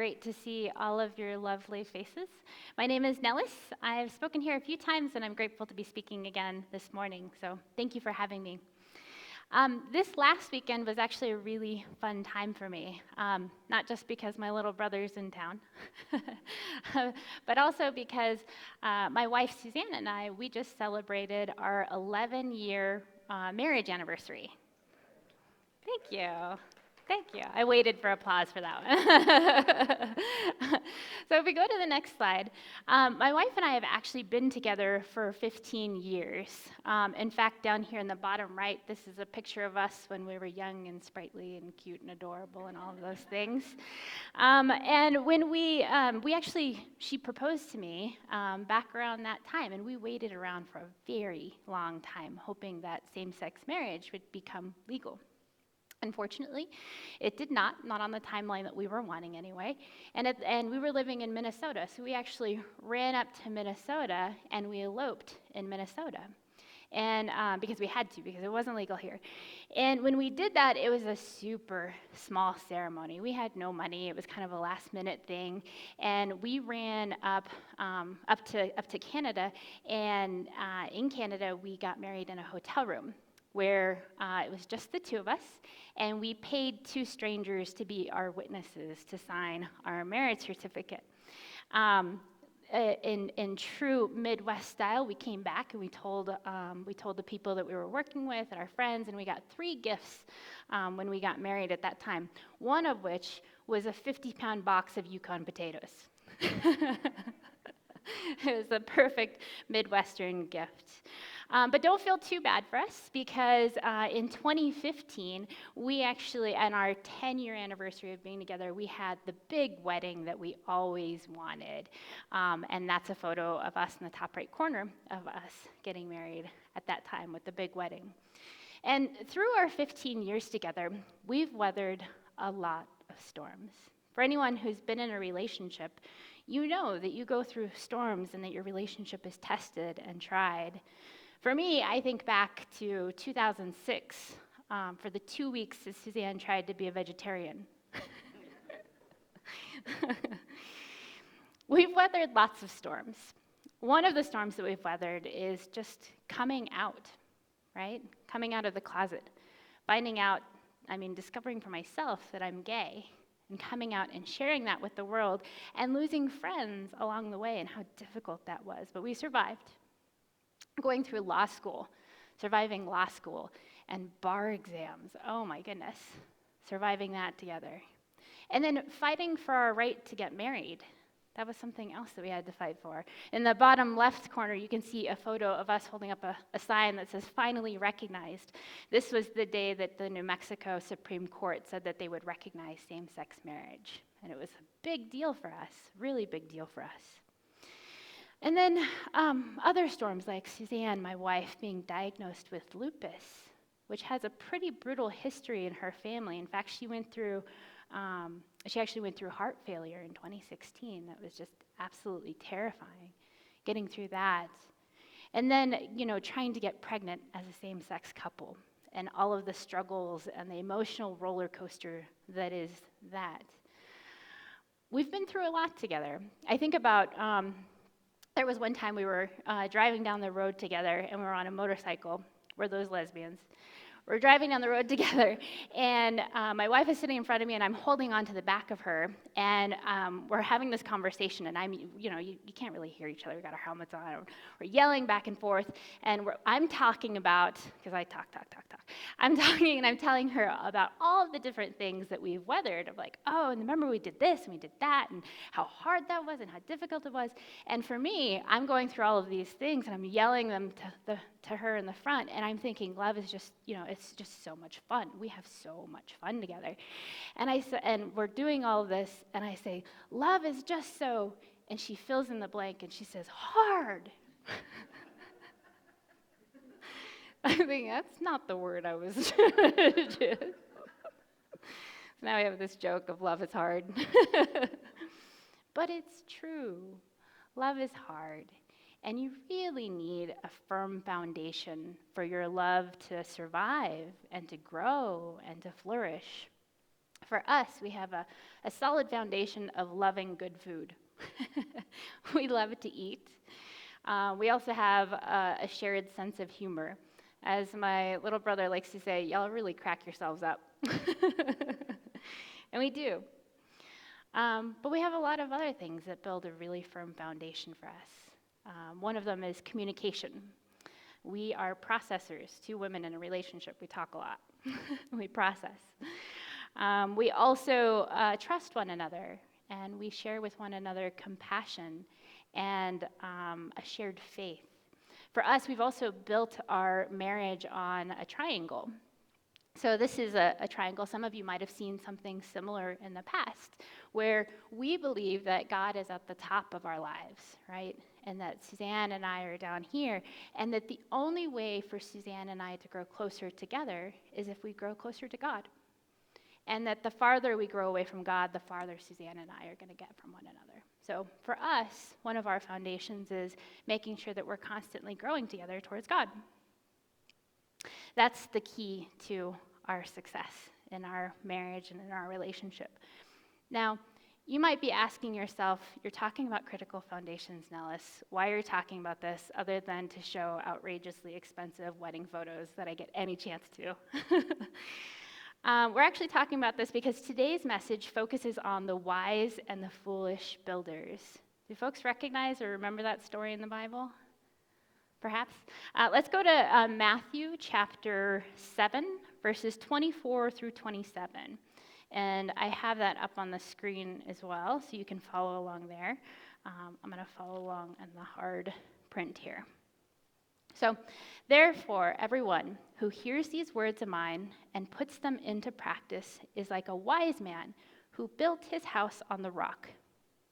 great to see all of your lovely faces. My name is Nellis. I've spoken here a few times, and I'm grateful to be speaking again this morning, so thank you for having me. This last weekend was actually a really fun time for me, not just because my little brother's in town, but also because my wife, Suzanne, and we just celebrated our 11-year marriage anniversary. Thank you. Thank you. I waited for applause for that one. So if we go to the next slide, my wife and I have actually been together for 15 years. In fact, down here in the bottom right, this is a picture of us when we were young and sprightly and cute and adorable and all of those things. And when she proposed to me back around that time, and we waited around for a very long time, hoping that same-sex marriage would become legal. Unfortunately, it did not on the timeline that we were wanting anyway. And we were living in Minnesota, so we actually ran up to Minnesota and we eloped in Minnesota. And because we had to, because it wasn't legal here. And when we did that, it was a super small ceremony. We had no money. It was kind of a last-minute thing. And we ran up to Canada, and in Canada, we got married in a hotel room, where it was just the two of us, and we paid two strangers to be our witnesses to sign our marriage certificate. In true Midwest style, we came back and we told the people that we were working with and our friends, and we got 3 gifts when we got married at that time. One of which was a 50-pound box of Yukon potatoes. It was a perfect Midwestern gift. But don't feel too bad for us, because in 2015, we actually, on our 10-year anniversary of being together, we had the big wedding that we always wanted. And that's a photo of us in the top right corner of us getting married at that time with the big wedding. And through our 15 years together, we've weathered a lot of storms. For anyone who's been in a relationship, you know that you go through storms and that your relationship is tested and tried. For me, I think back to 2006, for the 2 weeks that Suzanne tried to be a vegetarian. We've weathered lots of storms. One of the storms that we've weathered is just coming out, right? Coming out of the closet, discovering for myself that I'm gay, and coming out and sharing that with the world, and losing friends along the way, and how difficult that was. But we survived. Going through law school, surviving law school, and bar exams. Oh my goodness, surviving that together. And then fighting for our right to get married. That was something else that we had to fight for. In the bottom left corner, you can see a photo of us holding up a sign that says, "Finally recognized." This was the day that the New Mexico Supreme Court said that they would recognize same-sex marriage. And it was a big deal for us, really big deal for us. And then other storms, like Suzanne, my wife, being diagnosed with lupus, which has a pretty brutal history in her family. In fact, she actually went through heart failure in 2016. That was just absolutely terrifying, getting through that. And then, trying to get pregnant as a same-sex couple, and all of the struggles and the emotional roller coaster that is that. We've been through a lot together. I think about, there was one time we were driving down the road together, and we were on a motorcycle. We're those lesbians. We're driving down the road together, and my wife is sitting in front of me, and I'm holding on to the back of her, and we're having this conversation, and you can't really hear each other. We got our helmets on. We're yelling back and forth, and I'm talking about, because I talk. I'm talking, and I'm telling her about all of the different things that we've weathered. Of like, oh, and remember we did this, and we did that, and how hard that was, and how difficult it was. And for me, I'm going through all of these things, and I'm yelling them to her in the front, and I'm thinking, love is just, it's just so much fun. We have so much fun together. And we're doing all of this, and I say, love is just so, and she fills in the blank, and she says, hard. I think that's not the word I was trying to choose. Now we have this joke of love is hard. But it's true. Love is hard. And you really need a firm foundation for your love to survive and to grow and to flourish. For us, we have a solid foundation of loving good food. We love to eat. We also have a shared sense of humor. As my little brother likes to say, y'all really crack yourselves up. And we do. But we have a lot of other things that build a really firm foundation for us. One of them is communication. We are processors, two women in a relationship. We talk a lot. We process. We also trust one another, and we share with one another compassion and a shared faith. For us, we've also built our marriage on a triangle. So this is a triangle. Some of you might have seen something similar in the past, where we believe that God is at the top of our lives, right? And that Suzanne and I are down here, and that the only way for Suzanne and I to grow closer together is if we grow closer to God. And that the farther we grow away from God, the farther Suzanne and I are going to get from one another. So for us, one of our foundations is making sure that we're constantly growing together towards God. That's the key to our success in our marriage and in our relationship. Now, you might be asking yourself, you're talking about critical foundations, Nellis. Why are you talking about this other than to show outrageously expensive wedding photos that I get any chance to? We're actually talking about this because today's message focuses on the wise and the foolish builders. Do folks recognize or remember that story in the Bible? Perhaps? Let's go to Matthew chapter 7, verses 24 through 27. And I have that up on the screen as well, so you can follow along there. I'm going to follow along in the hard print here. So, therefore, everyone who hears these words of mine and puts them into practice is like a wise man who built his house on the rock.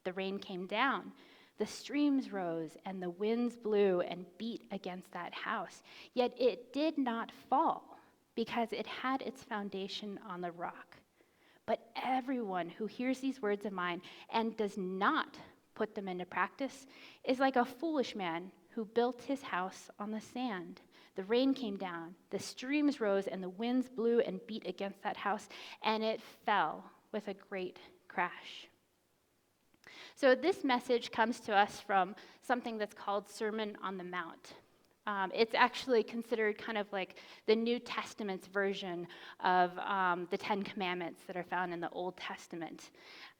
The rain came down, the streams rose, and the winds blew and beat against that house. Yet it did not fall, because it had its foundation on the rock. But everyone who hears these words of mine and does not put them into practice is like a foolish man who built his house on the sand. The rain came down, the streams rose, and the winds blew and beat against that house, and it fell with a great crash. So this message comes to us from something that's called Sermon on the Mount. It's actually considered kind of like the New Testament's version of the Ten Commandments that are found in the Old Testament.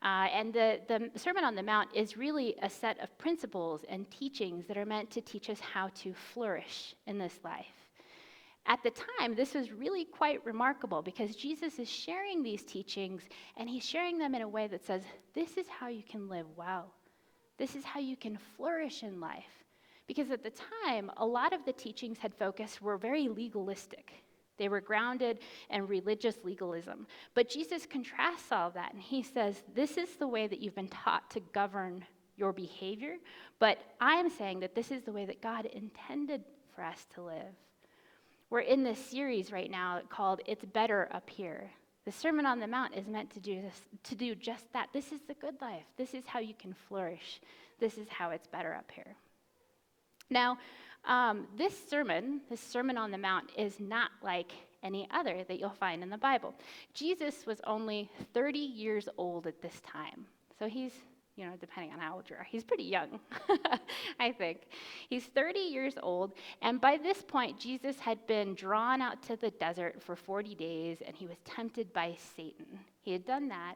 And the Sermon on the Mount is really a set of principles and teachings that are meant to teach us how to flourish in this life. At the time, this was really quite remarkable because Jesus is sharing these teachings, and he's sharing them in a way that says, this is how you can live well. This is how you can flourish in life. Because at the time, a lot of the teachings were very legalistic. They were grounded in religious legalism. But Jesus contrasts all of that, and he says, this is the way that you've been taught to govern your behavior, but I am saying that this is the way that God intended for us to live. We're in this series right now called It's Better Up Here. The Sermon on the Mount is meant to do just that. This is the good life. This is how you can flourish. This is how it's better up here. Now, this Sermon on the Mount, is not like any other that you'll find in the Bible. Jesus was only 30 years old at this time. So he's, depending on how old you are, he's pretty young, I think. He's 30 years old, and by this point, Jesus had been drawn out to the desert for 40 days, and he was tempted by Satan. He had done that,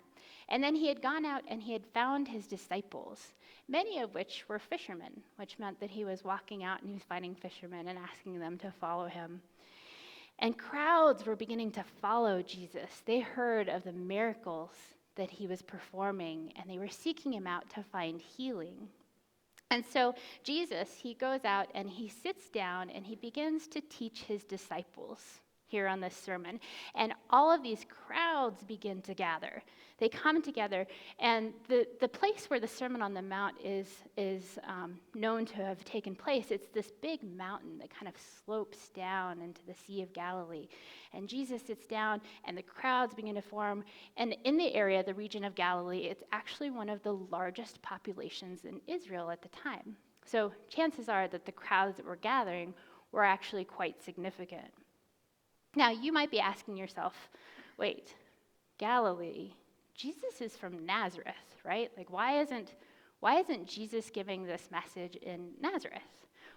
and then he had gone out and he had found his disciples, many of which were fishermen, which meant that he was walking out and he was finding fishermen and asking them to follow him. And crowds were beginning to follow Jesus. They heard of the miracles that he was performing, and they were seeking him out to find healing. And so Jesus, he goes out and he sits down and he begins to teach his disciples here on this sermon. And all of these crowds begin to gather. They come together, and the place where the Sermon on the Mount is known to have taken place, it's this big mountain that kind of slopes down into the Sea of Galilee. And Jesus sits down, and the crowds begin to form. And in the area, the region of Galilee, it's actually one of the largest populations in Israel at the time. So chances are that the crowds that were gathering were actually quite significant. Now, you might be asking yourself, wait, Galilee, Jesus is from Nazareth, right? Like, why isn't Jesus giving this message in Nazareth?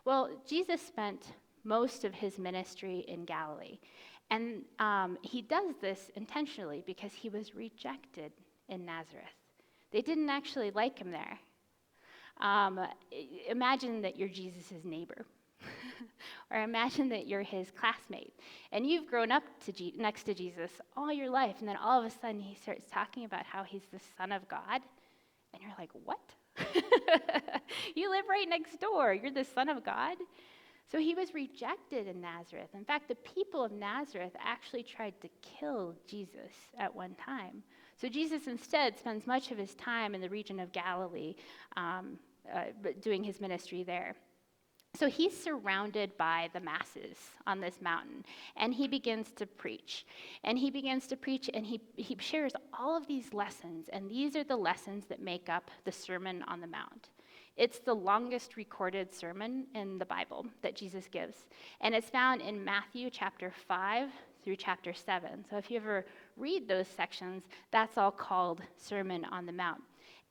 Well, Jesus spent most of his ministry in Galilee. And he does this intentionally because he was rejected in Nazareth. They didn't actually like him there. Imagine that you're Jesus' neighbor. Or imagine that you're his classmate. And you've grown up next to Jesus all your life. And then all of a sudden he starts talking about how he's the Son of God. And you're like, what? You live right next door. You're the Son of God? So he was rejected in Nazareth. In fact, the people of Nazareth actually tried to kill Jesus at one time. So Jesus instead spends much of his time in the region of Galilee, doing his ministry there. So he's surrounded by the masses on this mountain, and he begins to preach. And he begins to preach, and he shares all of these lessons, and these are the lessons that make up the Sermon on the Mount. It's the longest recorded sermon in the Bible that Jesus gives, and it's found in Matthew chapter 5 through chapter 7. So if you ever read those sections, that's all called Sermon on the Mount.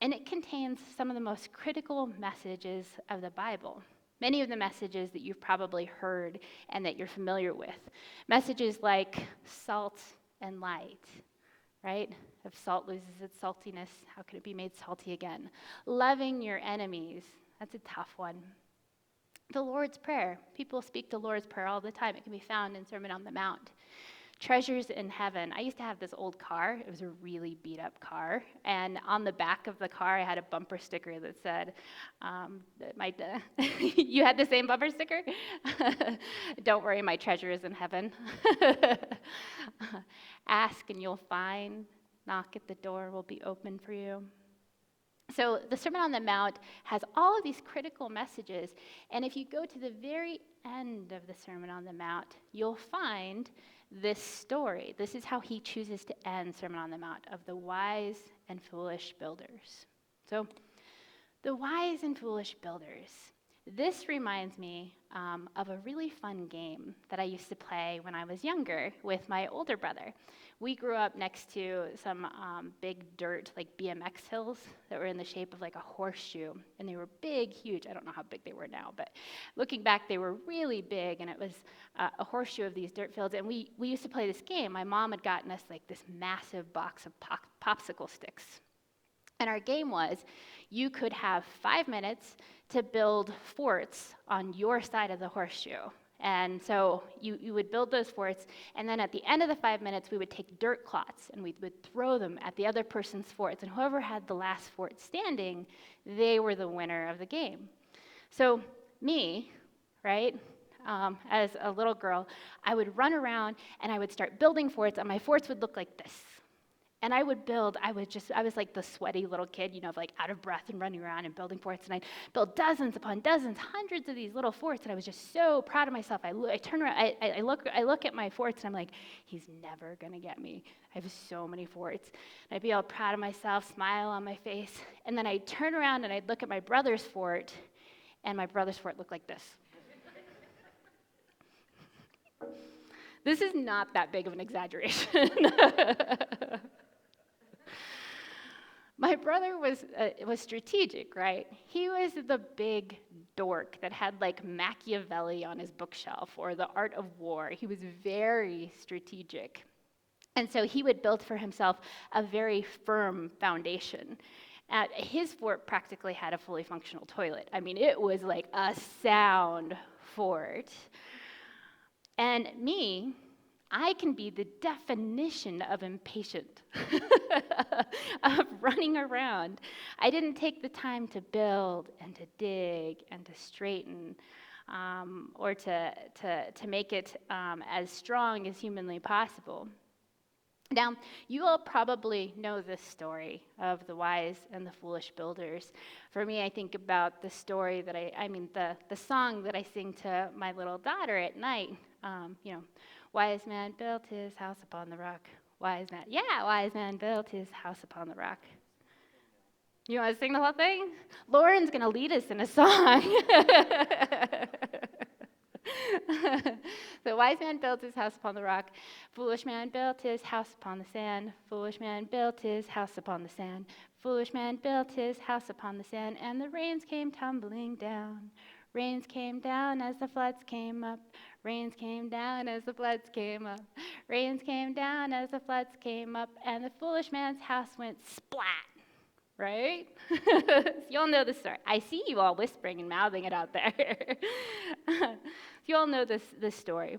And it contains some of the most critical messages of the Bible. Many of the messages that you've probably heard and that you're familiar with. Messages like salt and light, right? If salt loses its saltiness, how could it be made salty again? Loving your enemies, that's a tough one. The Lord's Prayer, people speak the Lord's Prayer all the time. It can be found in Sermon on the Mount. Treasures in heaven. I used to have this old car. It was a really beat up car. And on the back of the car, I had a bumper sticker that said, you had the same bumper sticker? Don't worry, my treasure is in heaven. Ask and you'll find. Knock at the door will be open for you. So the Sermon on the Mount has all of these critical messages. And if you go to the very end of the Sermon on the Mount, you'll find this story. This is how he chooses to end Sermon on the Mount, of the wise and foolish builders. So the wise and foolish builders. This reminds me of a really fun game that I used to play when I was younger with my older brother. We grew up next to some big dirt, like BMX hills that were in the shape of like a horseshoe. And they were big, huge. I don't know how big they were now, but looking back, they were really big. And it was a horseshoe of these dirt fields. And we used to play this game. My mom had gotten us like this massive box of popsicle sticks. And our game was, you could have 5 minutes to build forts on your side of the horseshoe. And so you would build those forts, and then at the end of the 5 minutes, we would take dirt clots, and we would throw them at the other person's forts. And whoever had the last fort standing, they were the winner of the game. So me, right, as a little girl, I would run around, and I would start building forts, and my forts would look like this. And I was like the sweaty little kid, like out of breath and running around and building forts. And I'd build dozens upon dozens, hundreds of these little forts. And I was just so proud of myself. I turn around, I look at my forts, and I'm like, he's never going to get me. I have so many forts. And I'd be all proud of myself, smile on my face. And then I'd turn around and I'd look at my brother's fort, and my brother's fort looked like this. This is not that big of an exaggeration. My brother was strategic, right? He was the big dork that had like Machiavelli on his bookshelf or The Art of War. He was very strategic. And so he would build for himself a very firm foundation. His fort practically had a fully functional toilet. I mean, it was like a sound fort. And me, I can be the definition of impatient, of running around. I didn't take the time to build and to dig and to straighten, or to make it as strong as humanly possible. Now, you all probably know this story of the wise and the foolish builders. For me, I think about the story that the song that I sing to my little daughter at night. Wise man built his house upon the rock. Wise man built his house upon the rock. You want to sing the whole thing? Lauren's going to lead us in a song. The wise man built his house upon the rock. Foolish man built his house upon the sand. Foolish man built his house upon the sand. Foolish man built his house upon the sand, and the rains came tumbling down. Rains came down as the floods came up. Rains came down as the floods came up. Rains came down as the floods came up, and the foolish man's house went splat. Right? You all know the story. I see you all whispering and mouthing it out there. You all know this story.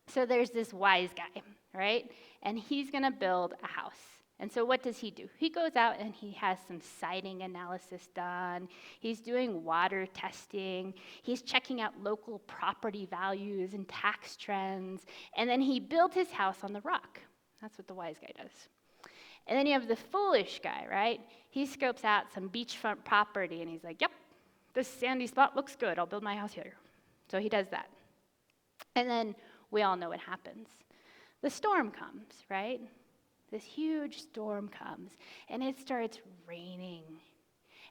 So there's this wise guy, right? And he's going to build a house. And so what does he do? He goes out and he has some siting analysis done. He's doing water testing. He's checking out local property values and tax trends. And then he built his house on the rock. That's what the wise guy does. And then you have the foolish guy, right? He scopes out some beachfront property and he's like, yep, this sandy spot looks good. I'll build my house here. So he does that. And then we all know what happens. The storm comes, right? This huge storm comes and it starts raining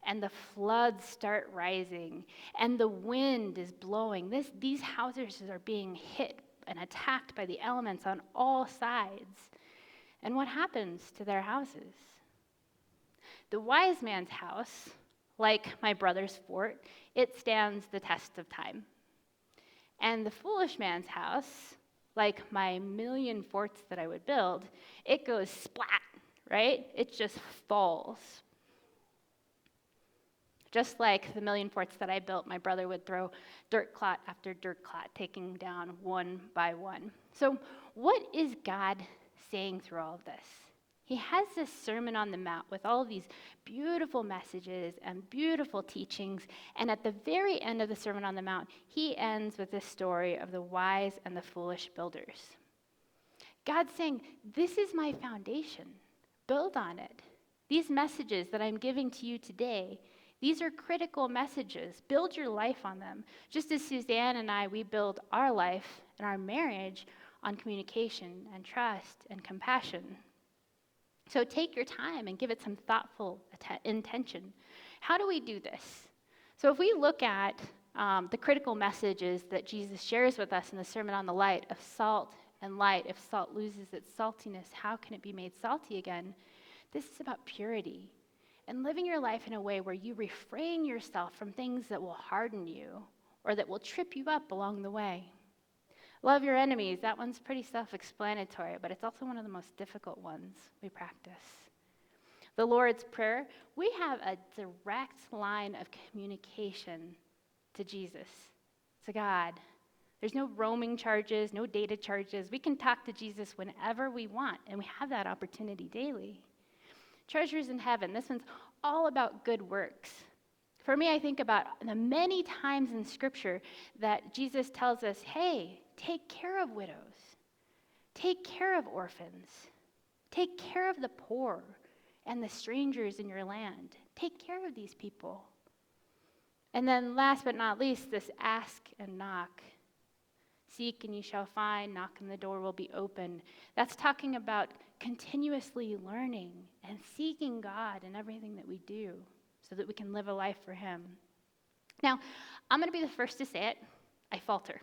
and the floods start rising and the wind is blowing. These houses are being hit and attacked by the elements on all sides. And what happens to their houses? The wise man's house, like my brother's fort, it stands the test of time. And the foolish man's house, like my million forts that I would build, it goes splat, right? It just falls. Just like the million forts that I built, my brother would throw dirt clot after dirt clot, taking down one by one. So what is God saying through all of this? He has this Sermon on the Mount with all of these beautiful messages and beautiful teachings, and at the very end of the Sermon on the Mount, he ends with this story of the wise and the foolish builders. God's saying, this is my foundation. Build on it. These messages that I'm giving to you today, these are critical messages. Build your life on them. Just as Suzanne and I, we build our life and our marriage on communication and trust and compassion. So take your time and give it some thoughtful intention. How do we do this? So if we look at the critical messages that Jesus shares with us in the Sermon on the Light of salt and light, if salt loses its saltiness, how can it be made salty again? This is about purity and living your life in a way where you refrain yourself from things that will harden you or that will trip you up along the way. Love your enemies, that one's pretty self-explanatory, but it's also one of the most difficult ones we practice. The Lord's Prayer, we have a direct line of communication to Jesus, to God. There's no roaming charges, no data charges. We can talk to Jesus whenever we want, and we have that opportunity daily. Treasures in heaven, this one's all about good works. For me, I think about the many times in Scripture that Jesus tells us, hey, take care of widows, take care of orphans, take care of the poor and the strangers in your land. Take care of these people. And then last but not least, this ask and knock. Seek and you shall find, knock and the door will be open. That's talking about continuously learning and seeking God in everything that we do so that we can live a life for Him. Now, I'm going to be the first to say it. I falter.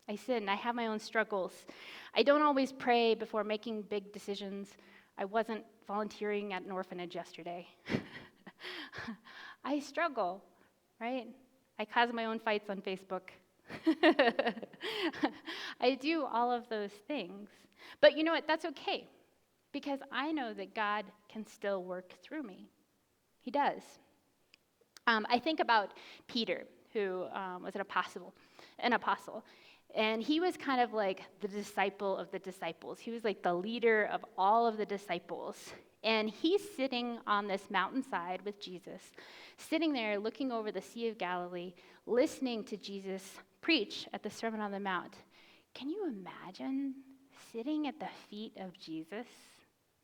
I sin. I have my own struggles. I don't always pray before making big decisions. I wasn't volunteering at an orphanage yesterday. I struggle, right? I cause my own fights on Facebook. I do all of those things. But you know what? That's okay, because I know that God can still work through me. He does. I think about Peter, who was an apostle, and he was kind of like the disciple of the disciples. He was like the leader of all of the disciples. And he's sitting on this mountainside with Jesus, sitting there looking over the Sea of Galilee, listening to Jesus preach at the Sermon on the Mount. Can you imagine sitting at the feet of Jesus?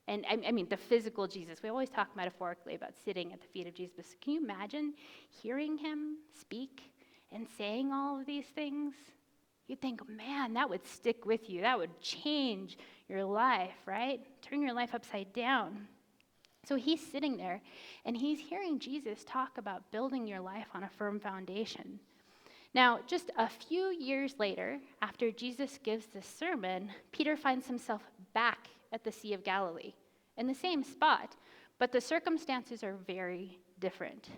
And I mean, the physical Jesus. We always talk metaphorically about sitting at the feet of Jesus. Can you imagine hearing him speak and saying all of these things? You'd think, man, that would stick with you. That would change your life, right? Turn your life upside down. So he's sitting there, and he's hearing Jesus talk about building your life on a firm foundation. Now, just a few years later, after Jesus gives this sermon, Peter finds himself back at the Sea of Galilee in the same spot, but the circumstances are very different.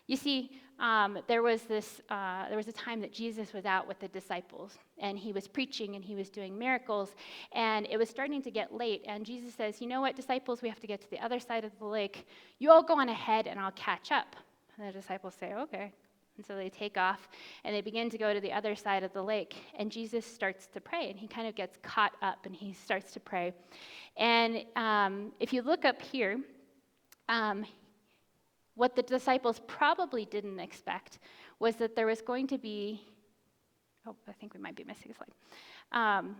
You see, there was a time that Jesus was out with the disciples, and he was preaching and he was doing miracles, and it was starting to get late. And Jesus says, "You know what, disciples? We have to get to the other side of the lake. You all go on ahead, and I'll catch up." And the disciples say, "Okay." And so they take off, and they begin to go to the other side of the lake. And Jesus starts to pray, and he kind of gets caught up, and he starts to pray. And if you look up here, what the disciples probably didn't expect was that there was going to be, I think we might be missing a slide.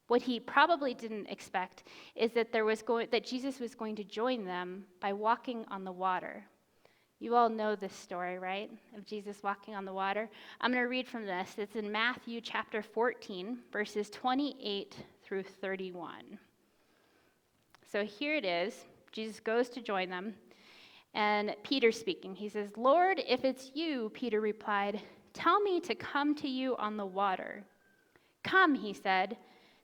What he probably didn't expect is that that Jesus was going to join them by walking on the water. You all know this story, right? Of Jesus walking on the water. I'm going to read from this. It's in Matthew chapter 14, verses 28 through 31. So here it is. Jesus goes to join them. And Peter speaking, he says, "Lord, if it's you," Peter replied, "tell me to come to you on the water." "Come," he said.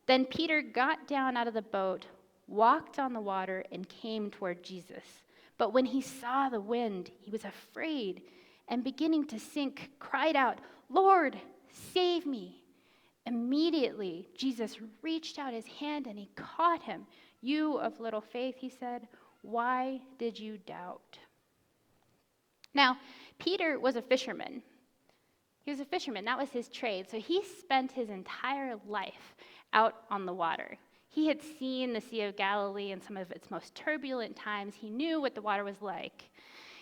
Then Peter got down out of the boat, walked on the water, and came toward Jesus. But when he saw the wind, he was afraid, and beginning to sink, cried out, "Lord, save me." Immediately, Jesus reached out his hand and he caught him. "You of little faith," he said, "why did you doubt?" Now, Peter was a fisherman. He was a fisherman. That was his trade. So he spent his entire life out on the water. He had seen the Sea of Galilee in some of its most turbulent times. He knew what the water was like.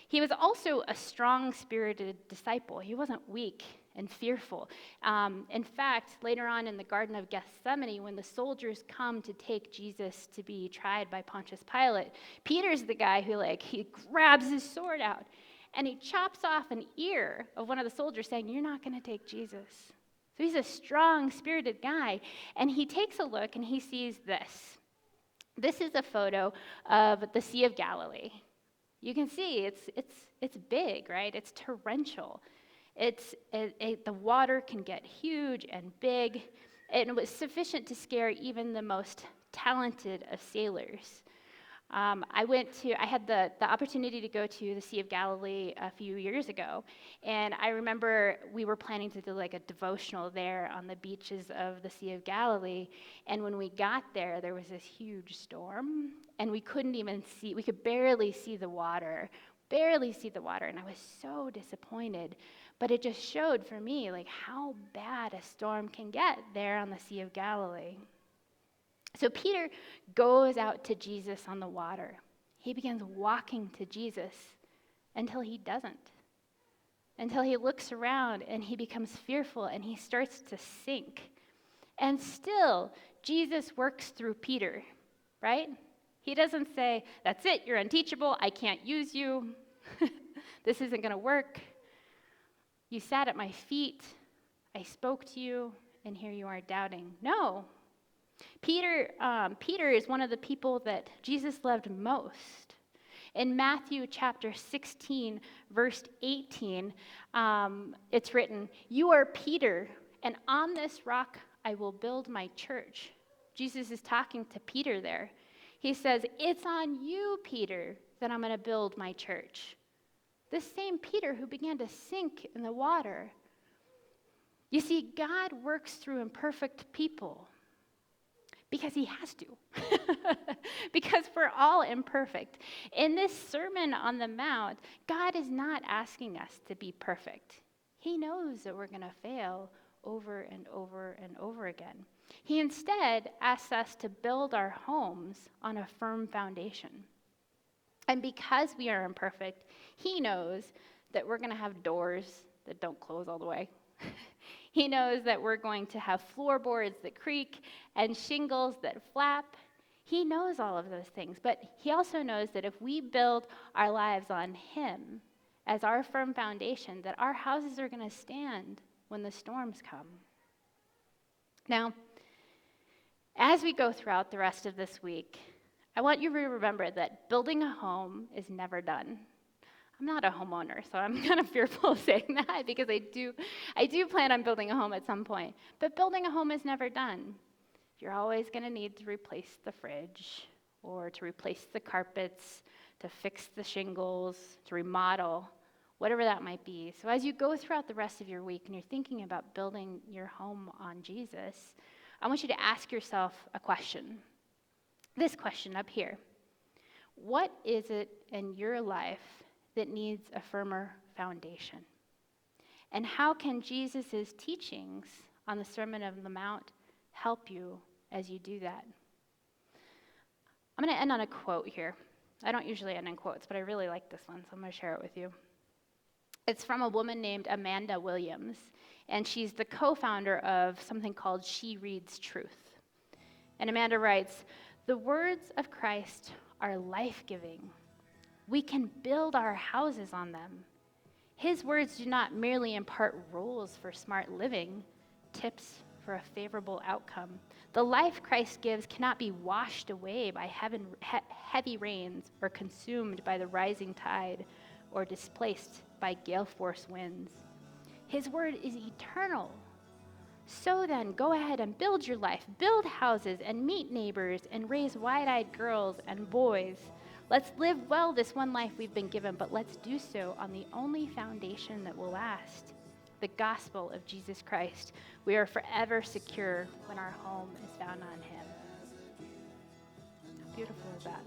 He was also a strong-spirited disciple. He wasn't weak and fearful. In fact, later on in the Garden of Gethsemane, when the soldiers come to take Jesus to be tried by Pontius Pilate, Peter's the guy who, he grabs his sword out, and he chops off an ear of one of the soldiers, saying, "You're not going to take Jesus." So he's a strong-spirited guy, and he takes a look, and he sees this. This is a photo of the Sea of Galilee. You can see it's big, right? It's torrential. The water can get huge and big, and it was sufficient to scare even the most talented of sailors. I had the opportunity to go to the Sea of Galilee a few years ago, and I remember we were planning to do a devotional there on the beaches of the Sea of Galilee, and when we got there, there was this huge storm, and we could barely see the water, and I was so disappointed, but it just showed for me how bad a storm can get there on the Sea of Galilee. So Peter goes out to Jesus on the water. He begins walking to Jesus until he doesn't. Until he looks around and he becomes fearful and he starts to sink. And still, Jesus works through Peter, right? He doesn't say, "That's it, you're unteachable, I can't use you. This isn't going to work. You sat at my feet, I spoke to you, and here you are doubting." No. Peter is one of the people that Jesus loved most. In Matthew chapter 16, verse 18, it's written, "You are Peter, and on this rock I will build my church." Jesus is talking to Peter there. He says, "It's on you, Peter, that I'm going to build my church." This same Peter who began to sink in the water. You see, God works through imperfect people. Because he has to. Because we're all imperfect. In this Sermon on the Mount, God is not asking us to be perfect. He knows that we're going to fail over and over and over again. He instead asks us to build our homes on a firm foundation. And because we are imperfect, he knows that we're going to have doors that don't close all the way. He knows that we're going to have floorboards that creak and shingles that flap. He knows all of those things, but he also knows that if we build our lives on him as our firm foundation, that our houses are going to stand when the storms come. Now, as we go throughout the rest of this week, I want you to remember that building a home is never done. I'm not a homeowner, so I'm kind of fearful of saying that because I do plan on building a home at some point. But building a home is never done. You're always going to need to replace the fridge or to replace the carpets, to fix the shingles, to remodel, whatever that might be. So as you go throughout the rest of your week and you're thinking about building your home on Jesus, I want you to ask yourself a question. This question up here. What is it in your life that needs a firmer foundation? And how can Jesus' teachings on the Sermon on the Mount help you as you do that? I'm going to end on a quote here. I don't usually end on quotes, but I really like this one, so I'm going to share it with you. It's from a woman named Amanda Williams, and she's the co-founder of something called She Reads Truth. And Amanda writes, "The words of Christ are life-giving. We can build our houses on them. His words do not merely impart rules for smart living, tips for a favorable outcome. The life Christ gives cannot be washed away by heavy rains or consumed by the rising tide or displaced by gale force winds. His word is eternal. So then, go ahead and build your life, build houses and meet neighbors and raise wide-eyed girls and boys. Let's live well this one life we've been given, but let's do so on the only foundation that will last, the gospel of Jesus Christ. We are forever secure when our home is found on him." How beautiful is that?